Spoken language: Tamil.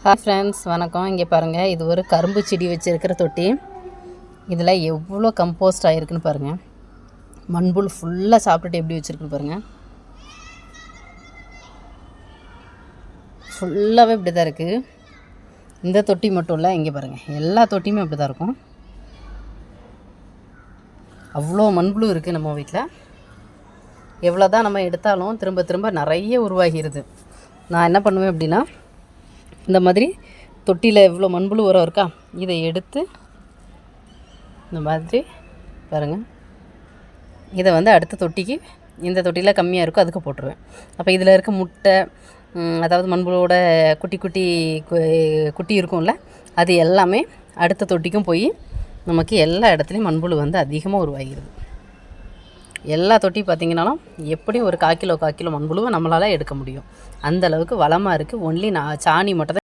ஹாய் ஃப்ரெண்ட்ஸ், வணக்கம். இங்கே பாருங்கள், இது ஒரு கரும்பு செடி வச்சுருக்கிற தொட்டி. இதில் எவ்வளோ கம்போஸ்ட் ஆகிருக்குன்னு பாருங்கள். மண்புல் ஃபுல்லாக சாப்பிட்டுட்டு எப்படி வச்சுருக்குன்னு பாருங்கள். ஃபுல்லாகவே இப்படி தான் இருக்குது. இந்த தொட்டி மட்டும் இல்லை, இங்கே பாருங்கள், எல்லா தொட்டியுமே அப்படி தான் இருக்கும். அவ்வளோ மண்புழு இருக்குது நம்ம வீட்டில். எவ்வளோ தான் நம்ம எடுத்தாலும் திரும்ப திரும்ப நிறைய உருவாகிடுது. நான் என்ன பண்ணுவேன் அப்படின்னா, இந்த மாதிரி தொட்டியில் எவ்வளோ மண்புழு உரம் இருக்கா, இதை எடுத்து இந்த மாதிரி பாருங்கள், இதை அடுத்த தொட்டிக்கு, இந்த தொட்டியில் கம்மியாக இருக்கும் அதுக்கு போட்டுருவேன். அப்போ இதில் இருக்க முட்டை, அதாவது மண்புழுவோட குட்டி குட்டி குட்டி இருக்கும்ல, அது எல்லாமே அடுத்த தொட்டிக்கும் போய் நமக்கு எல்லா இடத்துலையும் மண்புழு அதிகமாக உருவாகிடுது. எல்லா தொட்டி பார்த்திங்கனாலும் எப்படியும் ஒரு 1/4 கிலோ மண்புழுவை நம்மளால் எடுக்க முடியும். அந்தளவுக்கு வளமாக இருக்குது. ஒன்லி நான் சாணி மட்டும் தான்